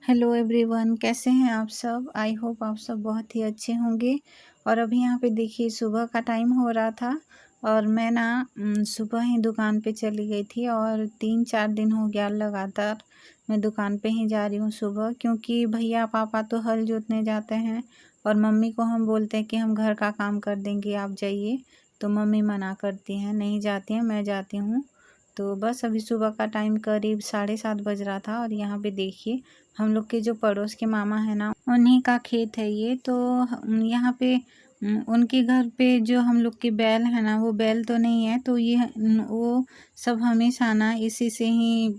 Hello everyone, कैसे हैं आप सब। आई होप आप सब बहुत ही अच्छे होंगे। और अभी यहाँ पे देखिए सुबह का टाइम हो रहा था और मैं ना सुबह ही दुकान पे चली गई थी और 3-4 दिन हो गया लगातार मैं दुकान पे ही जा रही हूँ सुबह, क्योंकि भैया पापा तो हल जोतने जाते हैं और मम्मी को हम बोलते हैं कि हम घर का काम कर देंगे, आप जाइए। तो मम्मी मना करती हैं, नहीं जाती हैं, मैं जाती हूँ। तो बस अभी सुबह का टाइम करीब 7:30 बज रहा था और यहाँ पे देखिए हम लोग के जो पड़ोस के मामा है ना, उन्हीं का खेत है ये। तो यहाँ पे उनके घर पे जो हम लोग की बैल है ना, वो बैल तो नहीं है, तो ये वो सब हमेशा ना इसी से ही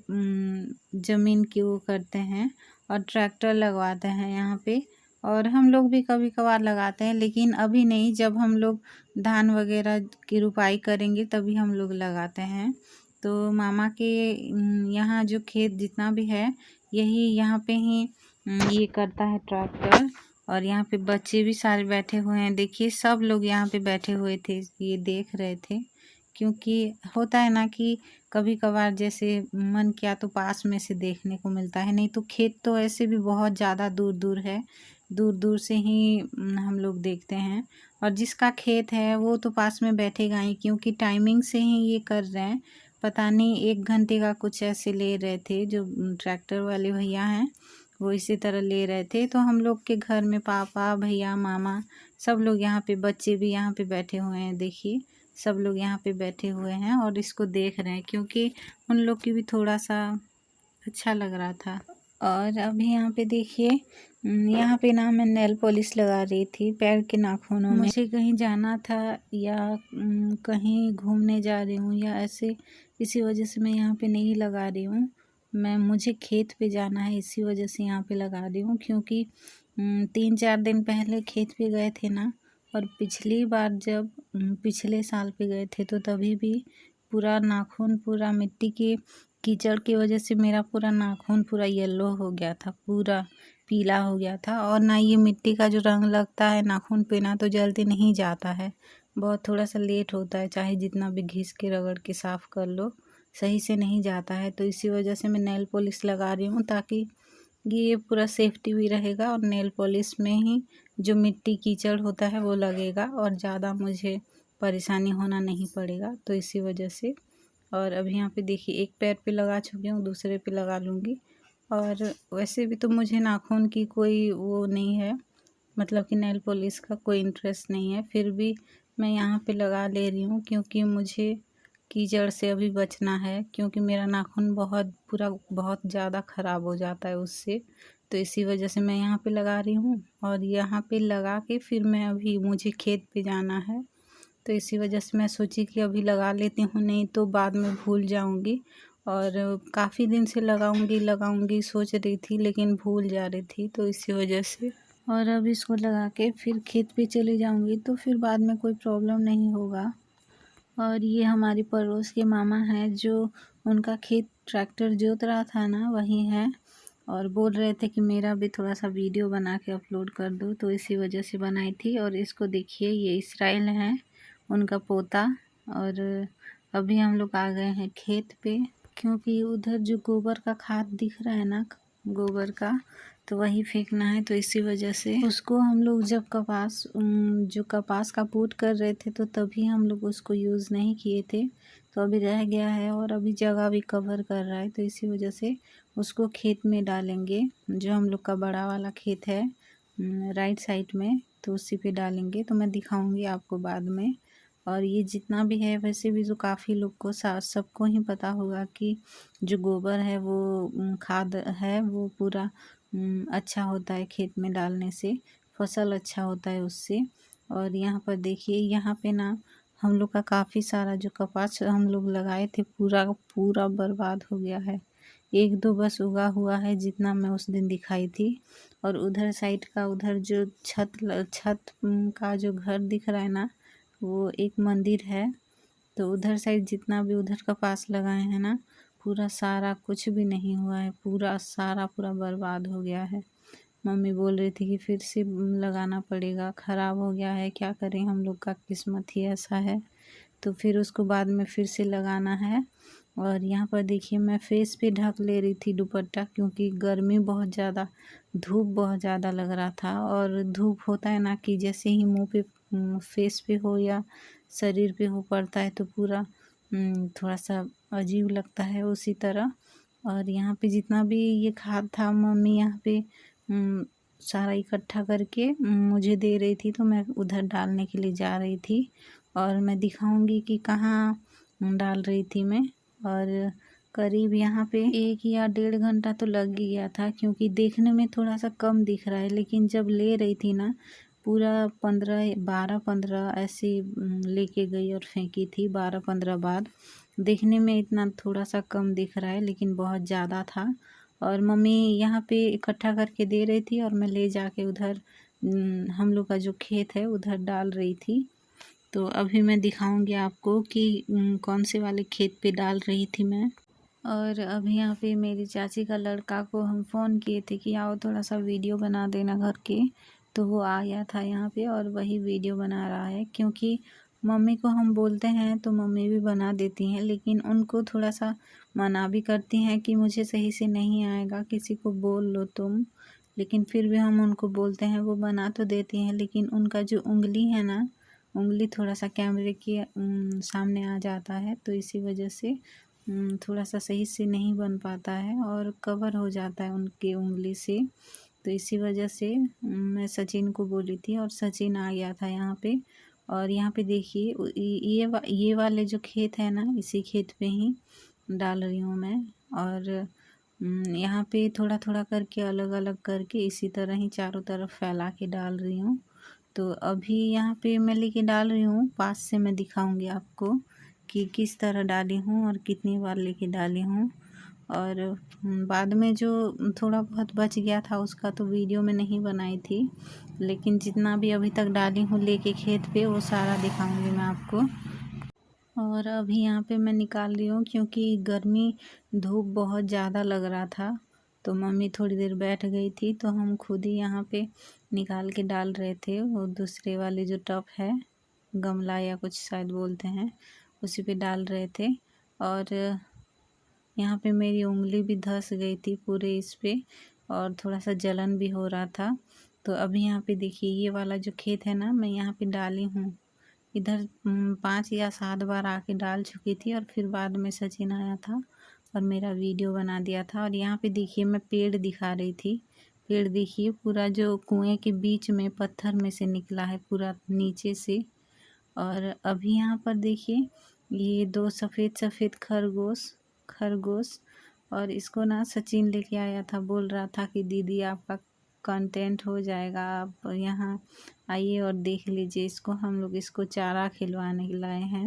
ज़मीन की वो करते हैं और ट्रैक्टर लगवाते हैं यहाँ पे। और हम लोग भी कभी कभार लगाते हैं, लेकिन अभी नहीं, जब हम लोग धान वगैरह की रुपाई करेंगे तभी हम लोग लगाते हैं। तो मामा के यहाँ जो खेत जितना भी है, यही यहाँ पे ही ये करता है ट्रैक्टर। और यहाँ पे बच्चे भी सारे बैठे हुए हैं, देखिए सब लोग यहाँ पे बैठे हुए थे, ये देख रहे थे। क्योंकि होता है ना कि कभी कभार जैसे मन किया तो पास में से देखने को मिलता है, नहीं तो खेत तो ऐसे भी बहुत ज़्यादा दूर दूर है, दूर दूर से ही हम लोग देखते हैं। और जिसका खेत है वो तो पास में बैठेगा ही, क्योंकि टाइमिंग से ही ये कर रहे हैं। पता नहीं 1 घंटे का कुछ ऐसे ले रहे थे, जो ट्रैक्टर वाले भैया हैं वो इसी तरह ले रहे थे। तो हम लोग के घर में पापा भैया मामा सब लोग यहाँ पे, बच्चे भी यहाँ पे बैठे हुए हैं, देखिए सब लोग यहाँ पे बैठे हुए हैं और इसको देख रहे हैं, क्योंकि उन लोग की भी थोड़ा सा अच्छा लग रहा था। और अभी यहाँ पे देखिए यहाँ पे ना मैं नेल पॉलिश लगा रही थी पैर के नाखूनों में। मुझे कहीं जाना था या कहीं घूमने जा रही हूँ या ऐसे, इसी वजह से मैं यहाँ पे नहीं लगा रही हूँ। मुझे खेत पे जाना है, इसी वजह से यहाँ पे लगा रही हूँ। क्योंकि 3-4 दिन पहले खेत पे गए थे ना, और पिछली बार जब पिछले साल पे गए थे तो तभी भी पूरा नाखून पूरा मिट्टी के कीचड़ की वजह से मेरा पूरा नाखून पूरा येलो हो गया था, पूरा पीला हो गया था। और ना ये मिट्टी का जो रंग लगता है नाखून पे ना, तो जल्दी नहीं जाता है, बहुत थोड़ा सा लेट होता है, चाहे जितना भी घिस के रगड़ के साफ़ कर लो सही से नहीं जाता है। तो इसी वजह से मैं नेल पॉलिश लगा रही हूँ, ताकि ये पूरा सेफ्टी भी रहेगा और नेल पॉलिश में ही जो मिट्टी कीचड़ होता है वो लगेगा और ज़्यादा मुझे परेशानी होना नहीं पड़ेगा, तो इसी वजह से। और अभी यहाँ पे देखिए एक पैर पे लगा चुकी हूँ, दूसरे पे लगा लूँगी। और वैसे भी तो मुझे नाखून की कोई वो नहीं है, मतलब कि नेल पॉलिश का कोई इंटरेस्ट नहीं है, फिर भी मैं यहाँ पे लगा ले रही हूँ, क्योंकि मुझे कीचड़ से अभी बचना है, क्योंकि मेरा नाखून बहुत पूरा बहुत ज़्यादा ख़राब हो जाता है उससे। तो इसी वजह से मैं यहाँ पे लगा रही हूँ और यहाँ पे लगा के फिर मैं अभी मुझे खेत पे जाना है। तो इसी वजह से मैं सोची कि अभी लगा लेती हूँ, नहीं तो बाद में भूल जाऊँगी। और काफ़ी दिन से लगाऊँगी लगाऊँगी सोच रही थी, लेकिन भूल जा रही थी, तो इसी वजह से। और अब इसको लगा के फिर खेत पे चली जाऊँगी, तो फिर बाद में कोई प्रॉब्लम नहीं होगा। और ये हमारे पड़ोस के मामा हैं, जो उनका खेत ट्रैक्टर जोत रहा था ना, वही है। और बोल रहे थे कि मेरा भी थोड़ा सा वीडियो बना के अपलोड कर दो, तो इसी वजह से बनाई थी। और इसको देखिए, ये इसराइल है, उनका पोता। और अभी हम लोग आ गए हैं खेत पे, क्योंकि उधर जो गोबर का खाद दिख रहा है ना, गोबर का, तो वही फेंकना है। तो इसी वजह से उसको हम लोग जब जो कपास का पूट कर रहे थे, तो तभी हम लोग उसको यूज़ नहीं किए थे, तो अभी रह गया है और अभी जगह भी कवर कर रहा है, तो इसी वजह से उसको खेत में डालेंगे। जो हम लोग का बड़ा वाला खेत है राइट साइड में, तो उसी पे डालेंगे, तो मैं दिखाऊंगी आपको बाद में। और ये जितना भी है, वैसे भी जो काफ़ी लोग को सबको ही पता होगा कि जो गोबर है वो खाद है, वो पूरा अच्छा होता है, खेत में डालने से फसल अच्छा होता है उससे। और यहाँ पर देखिए, यहाँ पे ना हम लोग का काफ़ी सारा जो कपास हम लोग लगाए थे, पूरा पूरा बर्बाद हो गया है। एक दो बस उगा हुआ है, जितना मैं उस दिन दिखाई थी। और उधर साइड का, उधर जो छत का जो घर दिख रहा है ना, वो एक मंदिर है। तो उधर साइड जितना भी उधर कपास लगाए हैं ना, पूरा सारा कुछ भी नहीं हुआ है, पूरा सारा पूरा बर्बाद हो गया है। मम्मी बोल रही थी कि फिर से लगाना पड़ेगा, ख़राब हो गया है, क्या करें, हम लोग का किस्मत ही ऐसा है। तो फिर उसको बाद में फिर से लगाना है। और यहाँ पर देखिए मैं फेस पे ढक ले रही थी दुपट्टा, क्योंकि गर्मी बहुत ज़्यादा, धूप बहुत ज़्यादा लग रहा था। और धूप होता है ना कि जैसे ही मुंह पे फेस पे हो या शरीर पे हो पड़ता है तो पूरा थोड़ा सा अजीब लगता है उसी तरह। और यहाँ पे जितना भी ये खाद था मम्मी यहाँ पे सारा इकट्ठा करके मुझे दे रही थी, तो मैं उधर डालने के लिए जा रही थी। और मैं दिखाऊंगी कि कहाँ डाल रही थी मैं। और करीब यहाँ पे 1 या 1.5 घंटा तो लग ही गया था, क्योंकि देखने में थोड़ा सा कम दिख रहा है, लेकिन जब ले रही थी ना पूरा 12-15 ऐसे लेके गई और फेंकी थी। 12-15 बाद देखने में इतना थोड़ा सा कम दिख रहा है, लेकिन बहुत ज़्यादा था। और मम्मी यहाँ पे इकट्ठा करके दे रही थी और मैं ले जाके उधर हम लोग का जो खेत है उधर डाल रही थी। तो अभी मैं दिखाऊंगी आपको कि कौन से वाले खेत पे डाल रही थी मैं। और अभी यहाँ पे मेरी चाची का लड़का को हम फ़ोन किए थे कि आओ थोड़ा सा वीडियो बना देना घर के, तो वो आया था यहाँ पे और वही वीडियो बना रहा है। क्योंकि मम्मी को हम बोलते हैं तो मम्मी भी बना देती हैं, लेकिन उनको थोड़ा सा मना भी करती हैं कि मुझे सही से नहीं आएगा, किसी को बोल लो तुम। लेकिन फिर भी हम उनको बोलते हैं, वो बना तो देती हैं, लेकिन उनका जो उंगली है ना, उंगली थोड़ा सा कैमरे के सामने आ जाता है, तो इसी वजह से थोड़ा सा सही से नहीं बन पाता है और कवर हो जाता है उनकी उंगली से। तो इसी वजह से मैं सचिन को बोली थी और सचिन आ गया था यहाँ पे। और यहाँ पे देखिए ये वाले जो खेत है ना, इसी खेत पे ही डाल रही हूँ मैं। और यहाँ पे थोड़ा थोड़ा करके अलग अलग करके इसी तरह ही चारों तरफ फैला के डाल रही हूँ। तो अभी यहाँ पे मैं लेके डाल रही हूँ, पास से मैं दिखाऊंगी आपको कि किस तरह डाली हूँ और कितनी बार लेके डाली हूँ। और बाद में जो थोड़ा बहुत बच गया था उसका तो वीडियो में नहीं बनाई थी, लेकिन जितना भी अभी तक डाली हूँ लेके खेत पे वो सारा दिखाऊंगी मैं आपको। और अभी यहाँ पे मैं निकाल रही हूँ, क्योंकि गर्मी धूप बहुत ज़्यादा लग रहा था। तो मम्मी थोड़ी देर बैठ गई थी, तो हम खुद ही यहाँ पे निकाल के डाल रहे थे। वो दूसरे वाले जो टब है, गमला या कुछ शायद बोलते हैं, उसी पे डाल रहे थे। और यहाँ पे मेरी उंगली भी धंस गई थी पूरे इस पे, और थोड़ा सा जलन भी हो रहा था। तो अभी यहाँ पे देखिए ये वाला जो खेत है ना, मैं यहाँ पे डाली हूँ। इधर 5 या 7 बार आके डाल चुकी थी, और फिर बाद में सचिन आया था और मेरा वीडियो बना दिया था। और यहाँ पे देखिए मैं पेड़ दिखा रही थी। पेड़ देखिए पूरा जो कुएं के बीच में पत्थर में से निकला है पूरा नीचे से। और अभी यहाँ पर देखिए ये 2 सफ़ेद सफ़ेद खरगोश। और इसको ना सचिन लेके आया था, बोल रहा था कि दीदी आपका कंटेंट हो जाएगा, आप यहाँ आइए और देख लीजिए इसको। हम लोग इसको चारा खिलवाने लाए हैं।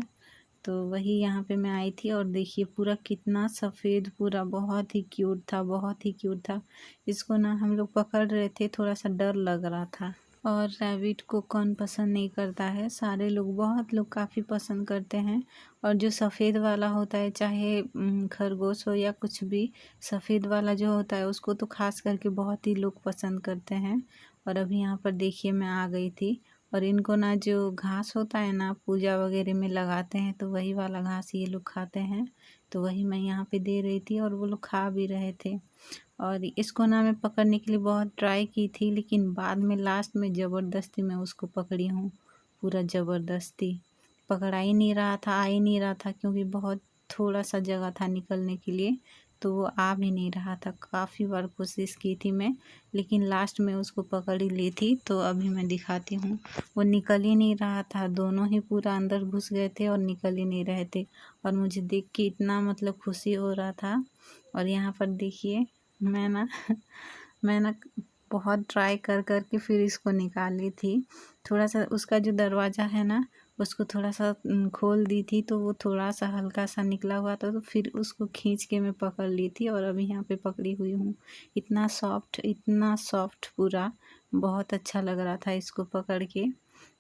तो वही यहाँ पे मैं आई थी, और देखिए पूरा कितना सफ़ेद, पूरा बहुत ही क्यूट था, बहुत ही क्यूट था। इसको ना हम लोग पकड़ रहे थे, थोड़ा सा डर लग रहा था। और रैबिट को कौन पसंद नहीं करता है, सारे लोग, बहुत लोग काफ़ी पसंद करते हैं। और जो सफ़ेद वाला होता है, चाहे खरगोश हो या कुछ भी, सफ़ेद वाला जो होता है उसको तो खास करके बहुत ही लोग पसंद करते हैं। और अभी यहाँ पर देखिए मैं आ गई थी, और इनको ना जो घास होता है ना पूजा वगैरह में लगाते हैं, तो वही वाला घास ये लोग खाते हैं। तो वही मैं यहाँ पे दे रही थी और वो लोग खा भी रहे थे। और इसको ना मैं पकड़ने के लिए बहुत ट्राई की थी, लेकिन बाद में लास्ट में ज़बरदस्ती मैं उसको पकड़ी हूँ। पूरा ज़बरदस्ती पकड़ा ही नहीं रहा था, आ ही नहीं रहा था, क्योंकि बहुत थोड़ा सा जगह था निकलने के लिए, तो वो आ भी नहीं रहा था। काफ़ी बार कोशिश की थी मैं, लेकिन लास्ट में उसको पकड़ ही ली थी। तो अभी मैं दिखाती हूँ, वो निकल ही नहीं रहा था, दोनों ही पूरा अंदर घुस गए थे और निकल ही नहीं रहे थे। और मुझे देख के इतना मतलब खुशी हो रहा था। और यहाँ पर देखिए मैं ना मैं ना बहुत ट्राई कर कर के फिर इसको निकाली थी। थोड़ा सा उसका जो दरवाज़ा है ना, उसको थोड़ा सा खोल दी थी, तो वो थोड़ा सा हल्का सा निकला हुआ था, तो फिर उसको खींच के मैं पकड़ ली थी। और अभी यहाँ पे पकड़ी हुई हूँ। इतना सॉफ्ट पूरा, बहुत अच्छा लग रहा था इसको पकड़ के।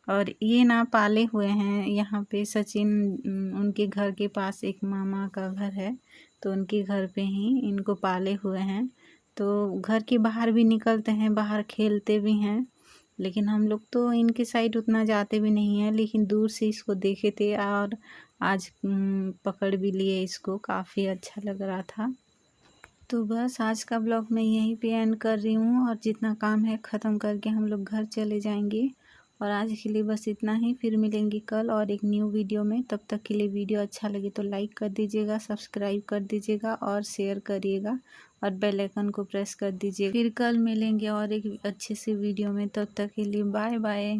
और ये ना पाले हुए हैं यहाँ पे सचिन, उनके घर के पास एक मामा का घर है, तो उनके घर पे ही इनको पाले हुए हैं। तो घर के बाहर भी निकलते हैं, बाहर खेलते भी हैं। लेकिन हम लोग तो इनके साइड उतना जाते भी नहीं हैं, लेकिन दूर से इसको देखे थे और आज पकड़ भी लिए इसको। काफ़ी अच्छा लग रहा था। तो बस आज का ब्लॉग मैं यहीं पे एंड कर रही हूँ और जितना काम है ख़त्म करके हम लोग घर चले जाएंगे। और आज के लिए बस इतना ही, फिर मिलेंगे कल और एक न्यू वीडियो में। तब तक के लिए वीडियो अच्छा लगे तो लाइक कर दीजिएगा, सब्सक्राइब कर दीजिएगा और शेयर करिएगा और बेल आइकन को प्रेस कर दीजिए। फिर कल मिलेंगे और एक अच्छे से वीडियो में। तब तक के लिए बाय बाय।